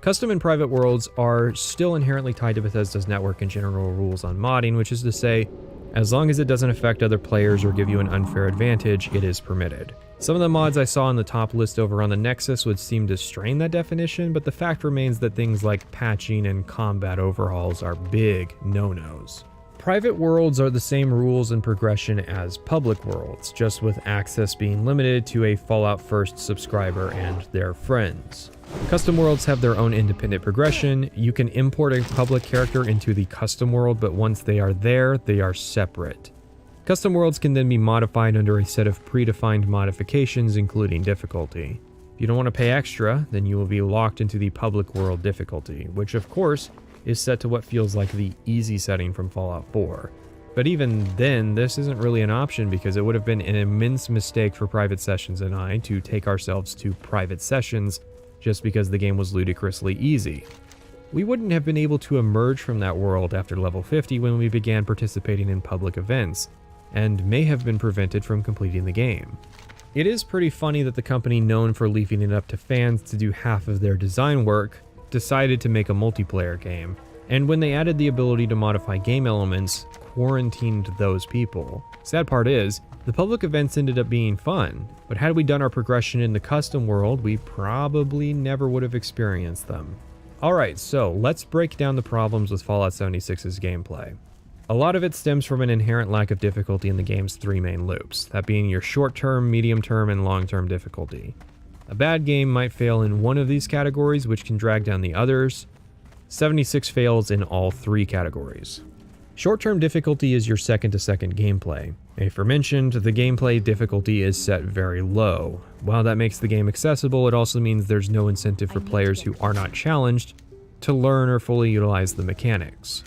Custom and private worlds are still inherently tied to Bethesda's network and general rules on modding, which is to say, as long as it doesn't affect other players or give you an unfair advantage, it is permitted. Some of the mods I saw on the top list over on the Nexus would seem to strain that definition, but the fact remains that things like patching and combat overhauls are big no-nos. Private worlds are the same rules and progression as public worlds, just with access being limited to a Fallout First subscriber and their friends. Custom worlds have their own independent progression. You can import a public character into the custom world, but once they are there, they are separate. Custom worlds can then be modified under a set of predefined modifications, including difficulty. If you don't want to pay extra, then you will be locked into the public world difficulty, which of course is set to what feels like the easy setting from Fallout 4. But even then, this isn't really an option because it would have been an immense mistake for Private Sessions and I to take ourselves to Private Sessions just because the game was ludicrously easy. We wouldn't have been able to emerge from that world after level 50 when we began participating in public events, and may have been prevented from completing the game. It is pretty funny that the company known for leaving it up to fans to do half of their design work decided to make a multiplayer game, and when they added the ability to modify game elements, quarantined those people. Sad part is, the public events ended up being fun, but had we done our progression in the custom world, we probably never would have experienced them. Alright, so let's break down the problems with Fallout 76's gameplay. A lot of it stems from an inherent lack of difficulty in the game's three main loops, that being your short-term, medium-term, and long-term difficulty. A bad game might fail in one of these categories, which can drag down the others. 76 fails in all three categories. Short-term difficulty is your second-to-second gameplay. Aforementioned, the gameplay difficulty is set very low. While that makes the game accessible, it also means there's no incentive for players who are not challenged to learn or fully utilize the mechanics.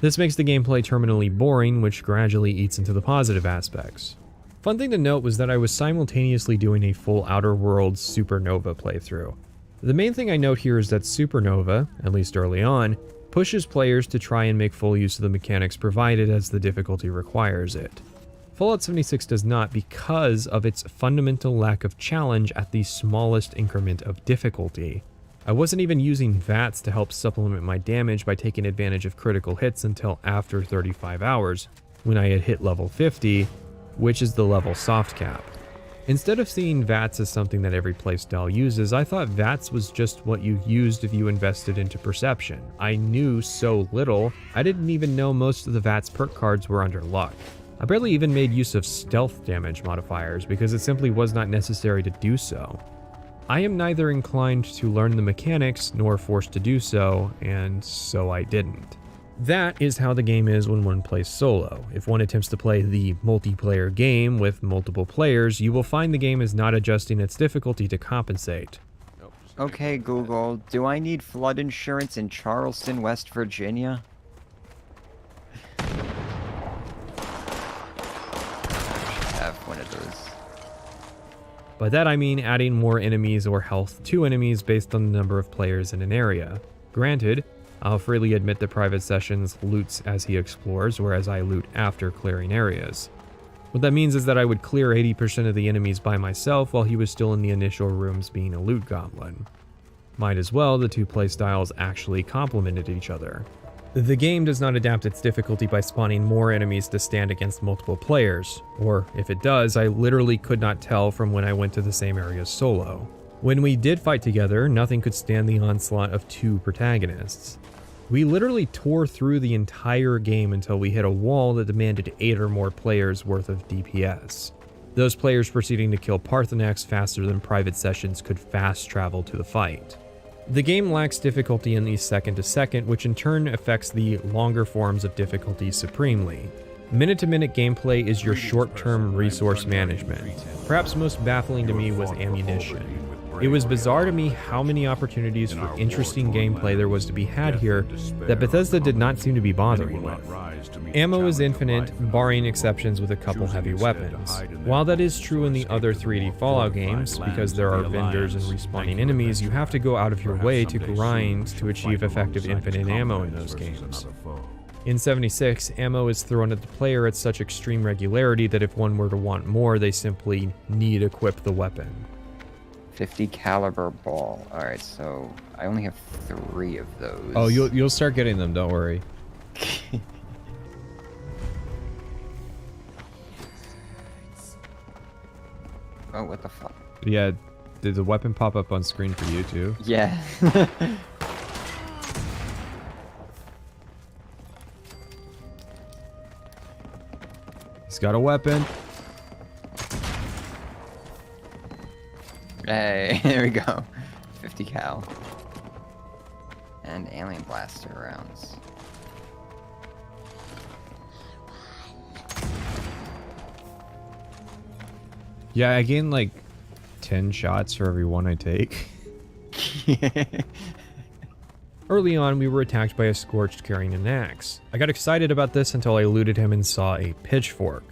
This makes the gameplay terminally boring, which gradually eats into the positive aspects. Fun thing to note was that I was simultaneously doing a full Outer Worlds Supernova playthrough. The main thing I note here is that Supernova, at least early on, pushes players to try and make full use of the mechanics provided as the difficulty requires it. Fallout 76 does not because of its fundamental lack of challenge at the smallest increment of difficulty. I wasn't even using VATS to help supplement my damage by taking advantage of critical hits until after 35 hours, when I had hit level 50, which is the level soft cap. Instead of seeing VATS as something that every playstyle uses, I thought VATS was just what you used if you invested into perception. I knew so little, I didn't even know most of the VATS perk cards were under luck. I barely even made use of stealth damage modifiers because it simply was not necessary to do so. I am neither inclined to learn the mechanics nor forced to do so, and so I didn't. That is how the game is when one plays solo. If one attempts to play the multiplayer game with multiple players, you will find the game is not adjusting its difficulty to compensate. Okay, Google, do I need flood insurance in Charleston, West Virginia? I should have one of those. By that I mean adding more enemies or health to enemies based on the number of players in an area. Granted, I'll freely admit that Private Sessions loots as he explores, whereas I loot after clearing areas. What that means is that I would clear 80% of the enemies by myself while he was still in the initial rooms being a loot goblin. Might as well, the two playstyles actually complemented each other. The game does not adapt its difficulty by spawning more enemies to stand against multiple players, or if it does, I literally could not tell from when I went to the same areas solo. When we did fight together, nothing could stand the onslaught of two protagonists. We literally tore through the entire game until we hit a wall that demanded 8 or more players worth of DPS. Those players proceeding to kill Parthenax faster than Private Sessions could fast travel to the fight. The game lacks difficulty in the second to second, which in turn affects the longer forms of difficulty supremely. Minute-to-minute gameplay is your short-term resource management. Perhaps most baffling to me was ammunition. It was bizarre to me how many opportunities for interesting gameplay there was to be had here that Bethesda did not seem to be bothering with. Ammo is infinite, barring exceptions with a couple heavy weapons. While that is true in the other 3D Fallout games, because there are vendors and respawning enemies, you have to go out of your way to grind to achieve effective infinite ammo in those games. In 76, ammo is thrown at the player at such extreme regularity that if one were to want more, they simply need equip the weapon. 50 caliber ball. Alright, so I only have 3 of those. Oh, you'll start getting them, don't worry. Oh, what the fuck? Yeah, did the weapon pop up on screen for you too? Yeah. He's got a weapon. Hey, there we go. 50 cal. And alien blaster rounds. Yeah, I gain like 10 shots for every one I take. Early on, we were attacked by a Scorched carrying an axe. I got excited about this until I looted him and saw a pitchfork.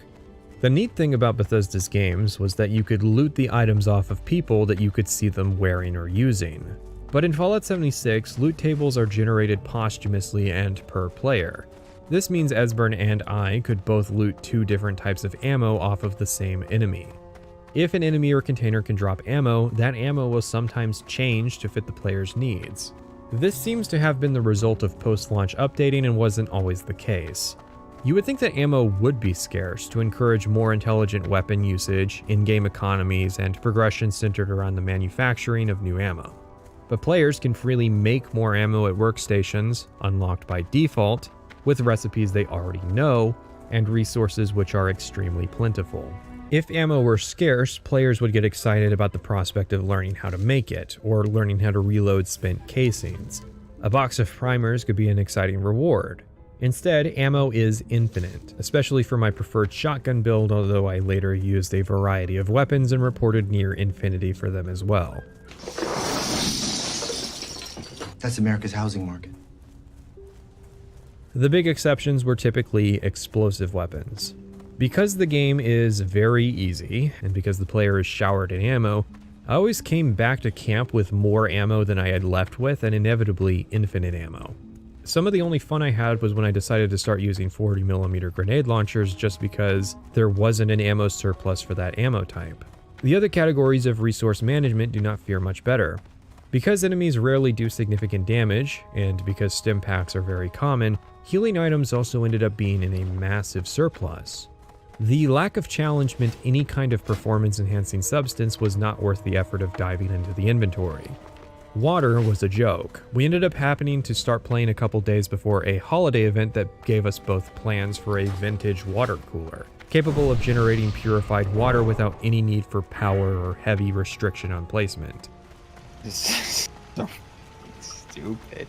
The neat thing about Bethesda's games was that you could loot the items off of people that you could see them wearing or using. But in Fallout 76, loot tables are generated posthumously and per player. This means Esbern and I could both loot 2 different types of ammo off of the same enemy. If an enemy or container can drop ammo, that ammo will sometimes change to fit the player's needs. This seems to have been the result of post-launch updating and wasn't always the case. You would think that ammo would be scarce to encourage more intelligent weapon usage, in-game economies, and progression centered around the manufacturing of new ammo. But players can freely make more ammo at workstations, unlocked by default, with recipes they already know, and resources which are extremely plentiful. If ammo were scarce, players would get excited about the prospect of learning how to make it, or learning how to reload spent casings. A box of primers could be an exciting reward. Instead, ammo is infinite, especially for my preferred shotgun build, although I later used a variety of weapons and reported near infinity for them as well. That's America's housing market. The big exceptions were typically explosive weapons. Because the game is very easy, and because the player is showered in ammo, I always came back to camp with more ammo than I had left with, and inevitably infinite ammo. Some of the only fun I had was when I decided to start using 40mm grenade launchers just because there wasn't an ammo surplus for that ammo type. The other categories of resource management do not fare much better. Because enemies rarely do significant damage, and because stim packs are very common, healing items also ended up being in a massive surplus. The lack of challenge meant any kind of performance-enhancing substance was not worth the effort of diving into the inventory. Water was a joke. We ended up happening to start playing a couple days before a holiday event that gave us both plans for a vintage water cooler, capable of generating purified water without any need for power or heavy restriction on placement. This is so stupid.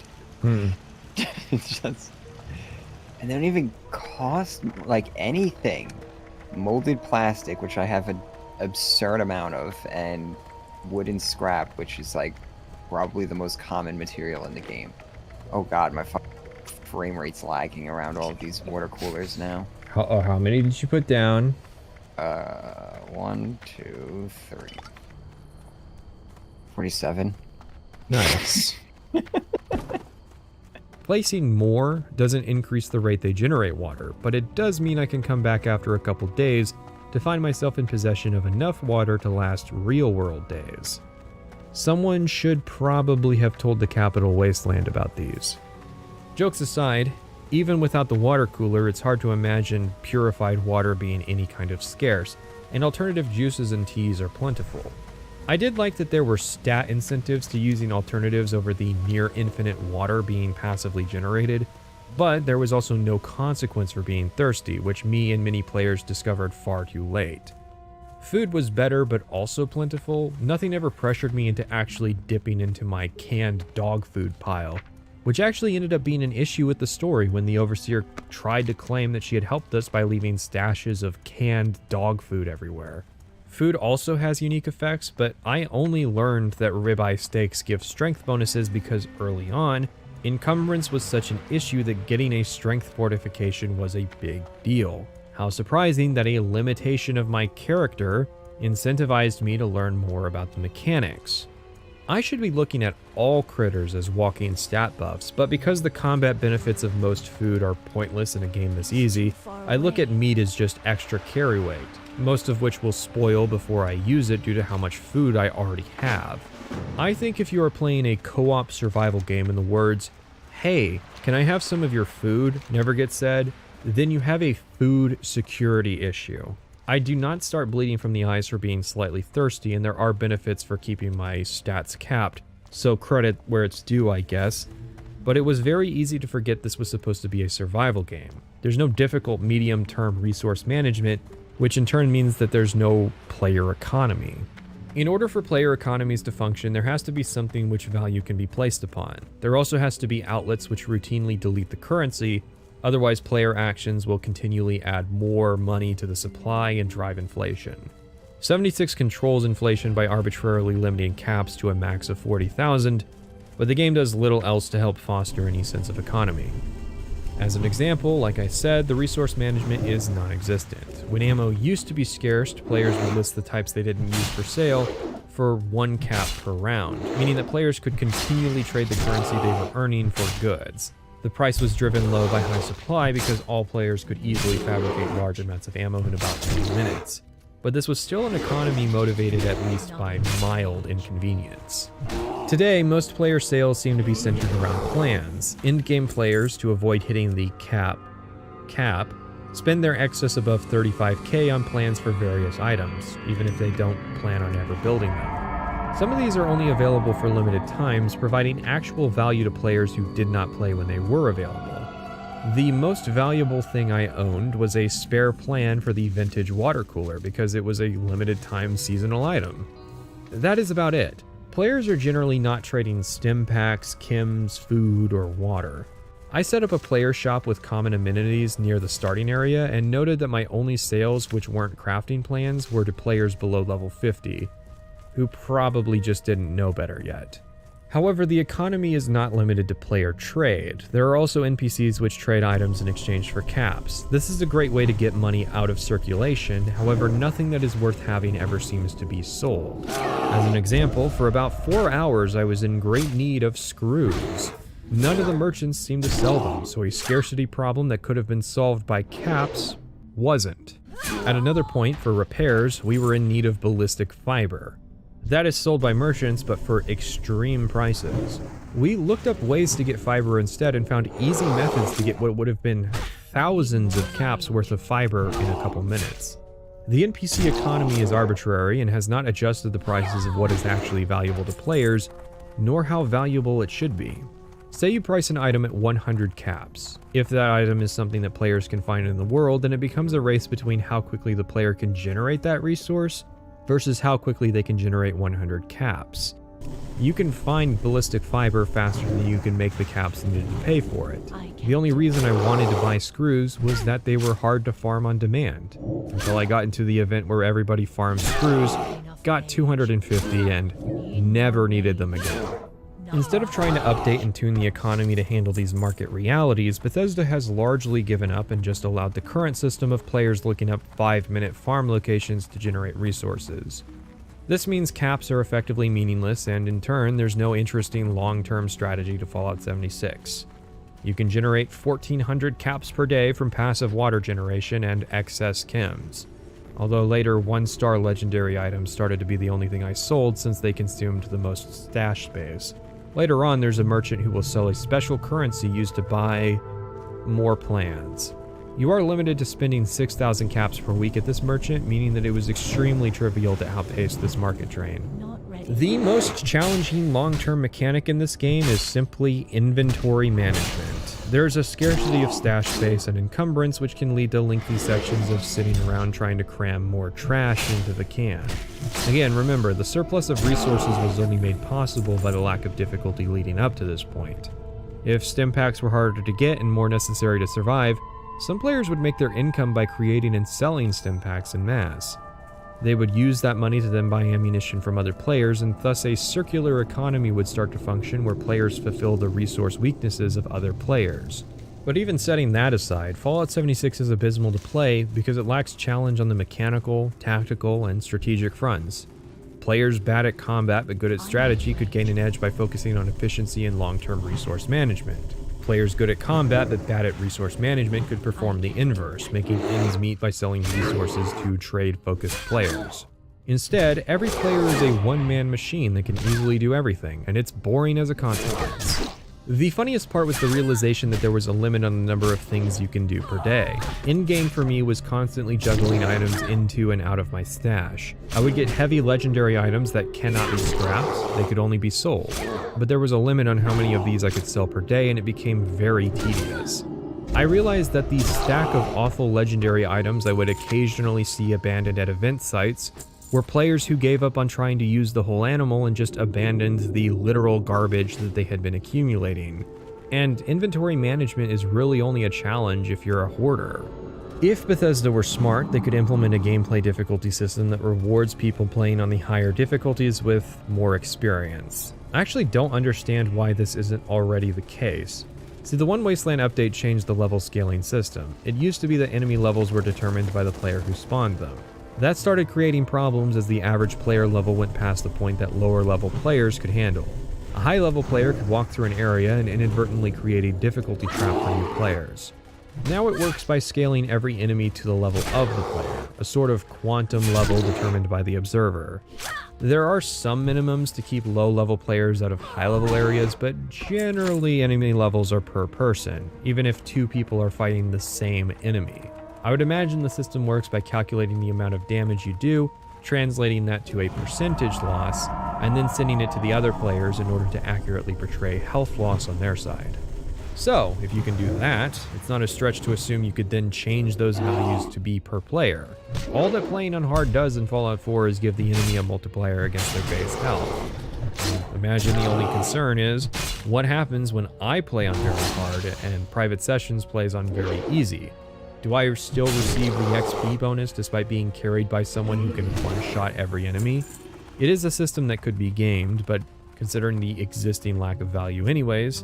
It's just... And they don't even cost, like, anything. Molded plastic, which I have an absurd amount of, and wooden scrap, which is, like, probably the most common material in the game. Oh god, my frame rate's lagging around all of these water coolers now. How many did you put down? 1, 2, 3. 47. Nice. Placing more doesn't increase the rate they generate water, but it does mean I can come back after a couple days to find myself in possession of enough water to last real-world days. Someone should probably have told the Capital Wasteland about these. Jokes aside, even without the water cooler, it's hard to imagine purified water being any kind of scarce, and alternative juices and teas are plentiful. I did like that there were stat incentives to using alternatives over the near infinite water being passively generated, but there was also no consequence for being thirsty, which me and many players discovered far too late. Food was better but also plentiful. Nothing ever pressured me into actually dipping into my canned dog food pile, which actually ended up being an issue with the story when the Overseer tried to claim that she had helped us by leaving stashes of canned dog food everywhere. Food also has unique effects, but I only learned that ribeye steaks give strength bonuses because early on, encumbrance was such an issue that getting a strength fortification was a big deal. How surprising that a limitation of my character incentivized me to learn more about the mechanics. I should be looking at all critters as walking stat buffs, but because the combat benefits of most food are pointless in a game this easy, I look at meat as just extra carry weight, most of which will spoil before I use it due to how much food I already have. I think if you are playing a co-op survival game and the words, "Hey, can I have some of your food?" never get said, then you have a food security issue. I do not start bleeding from the eyes for being slightly thirsty, and there are benefits for keeping my stats capped, so credit where it's due, I guess. But it was very easy to forget this was supposed to be a survival game. There's no difficult medium-term resource management, which in turn means that there's no player economy. In order for player economies to function, there has to be something which value can be placed upon. There also has to be outlets which routinely delete the currency, otherwise player actions will continually add more money to the supply and drive inflation. 76 controls inflation by arbitrarily limiting caps to a max of 40,000, but the game does little else to help foster any sense of economy. As an example, like I said, the resource management is non-existent. When ammo used to be scarce, players would list the types they didn't use for sale for 1 cap per round, meaning that players could continually trade the currency they were earning for goods. The price was driven low by high supply because all players could easily fabricate large amounts of ammo in about 20 minutes. But this was still an economy motivated at least by mild inconvenience. Today, most player sales seem to be centered around plans. Endgame players, to avoid hitting the cap, spend their excess above 35k on plans for various items, even if they don't plan on ever building them. Some of these are only available for limited times, providing actual value to players who did not play when they were available. The most valuable thing I owned was a spare plan for the vintage water cooler because it was a limited time seasonal item. That is about it. Players are generally not trading stim packs, chems, food, or water. I set up a player shop with common amenities near the starting area and noted that my only sales which weren't crafting plans were to players below level 50, who probably just didn't know better yet. However, the economy is not limited to player trade. There are also NPCs which trade items in exchange for caps. This is a great way to get money out of circulation, however, nothing that is worth having ever seems to be sold. As an example, for about 4 hours I was in great need of screws. None of the merchants seemed to sell them, so a scarcity problem that could have been solved by caps wasn't. At another point, for repairs, we were in need of ballistic fiber. That is sold by merchants, but for extreme prices. We looked up ways to get fiber instead and found easy methods to get what would have been thousands of caps worth of fiber in a couple minutes. The NPC economy is arbitrary and has not adjusted the prices of what is actually valuable to players, nor how valuable it should be. Say you price an item at 100 caps. If that item is something that players can find in the world, then it becomes a race between how quickly the player can generate that resource versus how quickly they can generate 100 caps. You can find ballistic fiber faster than you can make the caps needed to pay for it. The only reason I wanted to buy screws was that they were hard to farm on demand, until I got into the event where everybody farmed screws, got 250 and never needed them again. Instead of trying to update and tune the economy to handle these market realities, Bethesda has largely given up and just allowed the current system of players looking up 5-minute farm locations to generate resources. This means caps are effectively meaningless, and in turn, there's no interesting long-term strategy to Fallout 76. You can generate 1,400 caps per day from passive water generation and excess chems. Although later 1-star legendary items started to be the only thing I sold since they consumed the most stash space. Later on, there's a merchant who will sell a special currency used to buy more plans. You are limited to spending 6,000 caps per week at this merchant, meaning that it was extremely trivial to outpace this market drain. The most challenging long-term mechanic in this game is simply inventory management. There's a scarcity of stash space and encumbrance, which can lead to lengthy sections of sitting around trying to cram more trash into the can. Again, remember, the surplus of resources was only made possible by the lack of difficulty leading up to this point. If stim packs were harder to get and more necessary to survive, some players would make their income by creating and selling stim packs en masse. They would use that money to then buy ammunition from other players, and thus a circular economy would start to function where players fulfill the resource weaknesses of other players. But even setting that aside, Fallout 76 is abysmal to play because it lacks challenge on the mechanical, tactical, and strategic fronts. Players bad at combat but good at strategy could gain an edge by focusing on efficiency and long-term resource management. Players good at combat but bad at resource management could perform the inverse, making ends meet by selling resources to trade-focused players. Instead, every player is a one-man machine that can easily do everything, and it's boring as a consequence. The funniest part was the realization that there was a limit on the number of things you can do per day. In-game for me was constantly juggling items into and out of my stash. I would get heavy legendary items that cannot be scrapped, they could only be sold. But there was a limit on how many of these I could sell per day, and it became very tedious. I realized that the stack of awful legendary items I would occasionally see abandoned at event sites were players who gave up on trying to use the whole animal and just abandoned the literal garbage that they had been accumulating. And inventory management is really only a challenge if you're a hoarder. If Bethesda were smart, they could implement a gameplay difficulty system that rewards people playing on the higher difficulties with more experience. I actually don't understand why this isn't already the case. See, the One Wasteland update changed the level scaling system. It used to be that enemy levels were determined by the player who spawned them. That started creating problems as the average player level went past the point that lower level players could handle. A high level player could walk through an area and inadvertently create a difficulty trap for new players. Now it works by scaling every enemy to the level of the player, a sort of quantum level determined by the observer. There are some minimums to keep low level players out of high level areas, but generally enemy levels are per person, even if two people are fighting the same enemy. I would imagine the system works by calculating the amount of damage you do, translating that to a percentage loss, and then sending it to the other players in order to accurately portray health loss on their side. So, if you can do that, it's not a stretch to assume you could then change those values to be per player. All that playing on hard does in Fallout 4 is give the enemy a multiplier against their base health. And imagine the only concern is, what happens when I play on very hard and Private Sessions plays on very easy? Do I still receive the XP bonus despite being carried by someone who can one-shot every enemy? It is a system that could be gamed, but considering the existing lack of value anyways,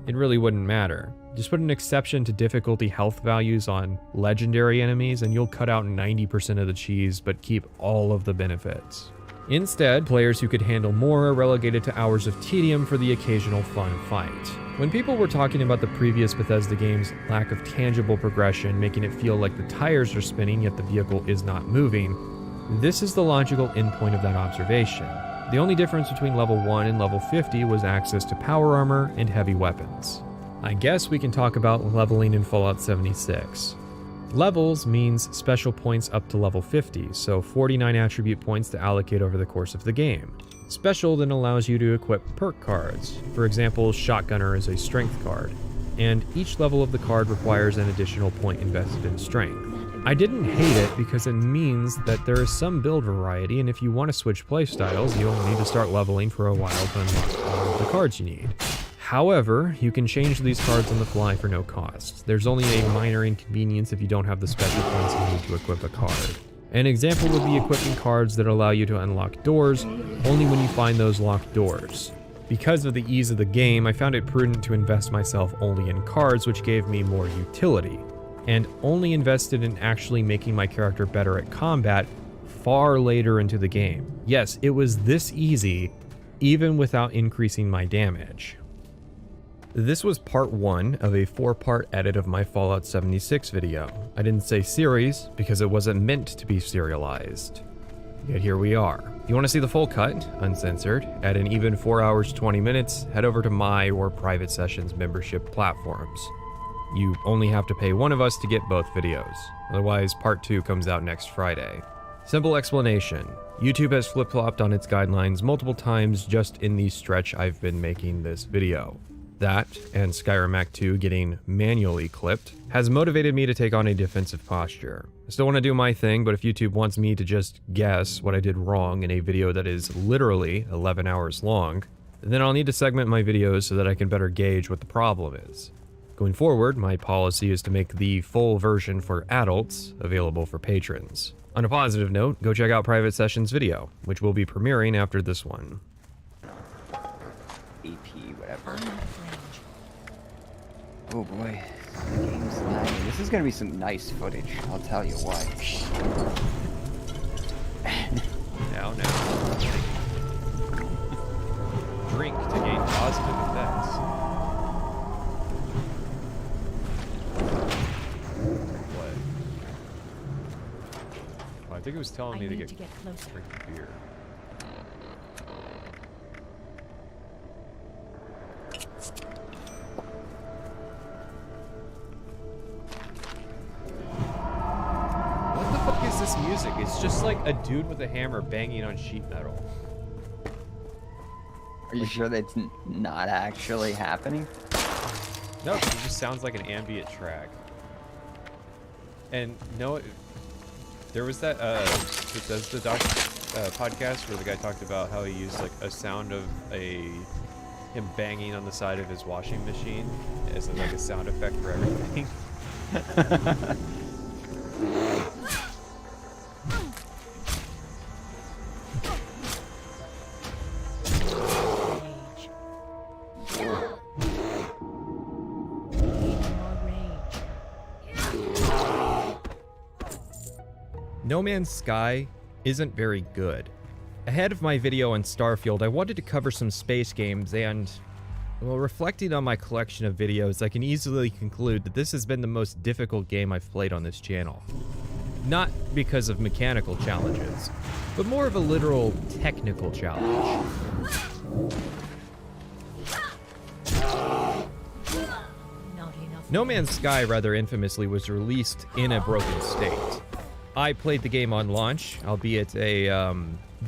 it really wouldn't matter. Just put an exception to difficulty health values on legendary enemies and you'll cut out 90% of the cheese but keep all of the benefits. Instead, players who could handle more are relegated to hours of tedium for the occasional fun fight. When people were talking about the previous Bethesda game's lack of tangible progression, making it feel like the tires are spinning yet the vehicle is not moving, this is the logical endpoint of that observation. The only difference between level 1 and level 50 was access to power armor and heavy weapons. I guess we can talk about leveling in Fallout 76. Levels means special points up to level 50, so 49 attribute points to allocate over the course of the game. Special then allows you to equip perk cards. For example, Shotgunner is a strength card, and each level of the card requires an additional point invested in strength. I didn't hate it because it means that there is some build variety, and if you want to switch playstyles, you'll need to start leveling for a while to unlock all of the cards you need. However, you can change these cards on the fly for no cost. There's only a minor inconvenience if you don't have the special points you need to equip a card. An example would be equipping cards that allow you to unlock doors only when you find those locked doors. Because of the ease of the game, I found it prudent to invest myself only in cards, which gave me more utility, and only invested in actually making my character better at combat far later into the game. Yes, it was this easy, even without increasing my damage. This was part 1 of a 4-part edit of my Fallout 76 video. I didn't say series because it wasn't meant to be serialized. Yet here we are. If you want to see the full cut, uncensored, at an even 4 hours 20 minutes, head over to my or Private Sessions membership platforms. You only have to pay one of us to get both videos. Otherwise, part 2 comes out next Friday. Simple explanation. YouTube has flip-flopped on its guidelines multiple times just in the stretch I've been making this video. That, and Skyrim Act 2 getting manually clipped, has motivated me to take on a defensive posture. I still want to do my thing, but if YouTube wants me to just guess what I did wrong in a video that is literally 11 hours long, then I'll need to segment my videos so that I can better gauge what the problem is. Going forward, my policy is to make the full version for adults available for patrons. On a positive note, go check out Private Sessions' video, which will be premiering after this one. AP, whatever. Oh boy, the game's nice. This is gonna be some nice footage, I'll tell you what. Now. Drink to gain positive effects. What? Well, I think it was telling me to get closer. Drink beer. This music, it's just like a dude with a hammer banging on sheet metal. Are you sure that's not actually happening? No, it just sounds like an ambient track. And no, there was that Bethesda podcast where the guy talked about how he used like a sound of him banging on the side of his washing machine as like a sound effect for everything. No Man's Sky isn't very good. Ahead of my video on Starfield, I wanted to cover some space games and, well, reflecting on my collection of videos, I can easily conclude that this has been the most difficult game I've played on this channel. Not because of mechanical challenges, but more of a literal technical challenge. No Man's Sky, rather infamously, was released in a broken state. I played the game on launch, albeit a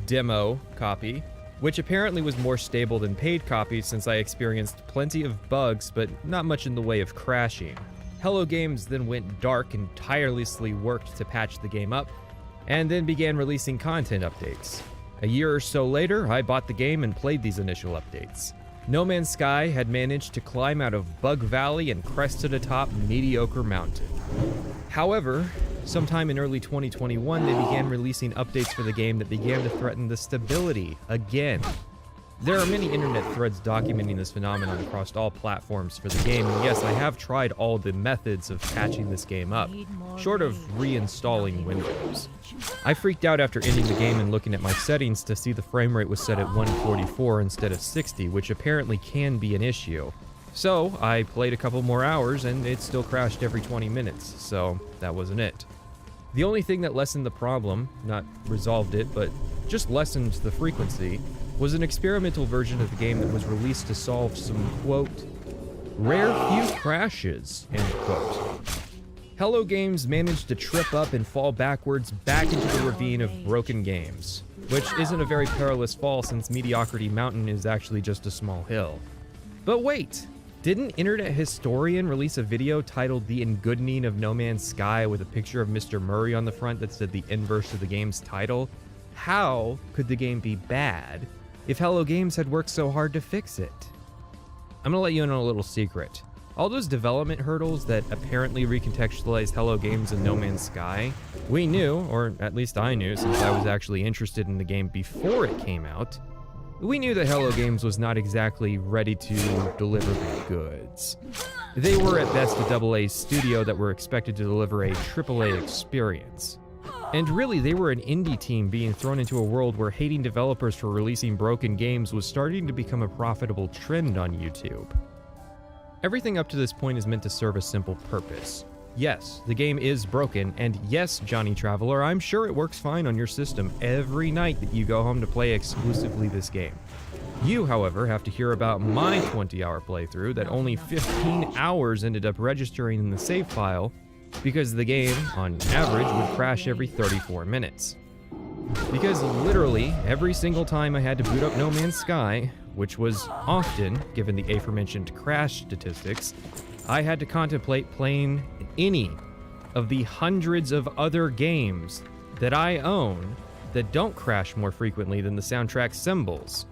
demo copy, which apparently was more stable than paid copies since I experienced plenty of bugs, but not much in the way of crashing. Hello Games then went dark and tirelessly worked to patch the game up, and then began releasing content updates. A year or so later, I bought the game and played these initial updates. No Man's Sky had managed to climb out of Bug Valley and crested atop Mediocre Mountain. However, sometime in early 2021, they began releasing updates for the game that began to threaten the stability again. There are many internet threads documenting this phenomenon across all platforms for the game, and yes, I have tried all the methods of patching this game up, short of reinstalling Windows. I freaked out after ending the game and looking at my settings to see the frame rate was set at 144 instead of 60, which apparently can be an issue. So, I played a couple more hours and it still crashed every 20 minutes, so that wasn't it. The only thing that lessened the problem, not resolved it, but just lessened the frequency, was an experimental version of the game that was released to solve some, quote, rare few crashes, end quote. Hello Games managed to trip up and fall backwards back into the ravine of broken games, which isn't a very perilous fall since Mediocrity Mountain is actually just a small hill. But wait! Didn't Internet Historian release a video titled The Engoodening of No Man's Sky with a picture of Mr. Murray on the front that said the inverse of the game's title? How could the game be bad if Hello Games had worked so hard to fix it? I'm gonna let you in on a little secret. All those development hurdles that apparently recontextualize Hello Games and No Man's Sky, we knew, or at least I knew since I was actually interested in the game before it came out, we knew that Hello Games was not exactly ready to deliver the goods. They were at best a AA studio that were expected to deliver a AAA experience. And really, they were an indie team being thrown into a world where hating developers for releasing broken games was starting to become a profitable trend on YouTube. Everything up to this point is meant to serve a simple purpose. Yes, the game is broken, and yes, Johnny Traveler, I'm sure it works fine on your system every night that you go home to play exclusively this game. You, however, have to hear about my 20-hour playthrough that only 15 hours ended up registering in the save file because the game, on average, would crash every 34 minutes. Because literally, every single time I had to boot up No Man's Sky, which was often, given the aforementioned crash statistics, I had to contemplate playing any of the hundreds of other games that I own that don't crash more frequently than the soundtrack cymbals.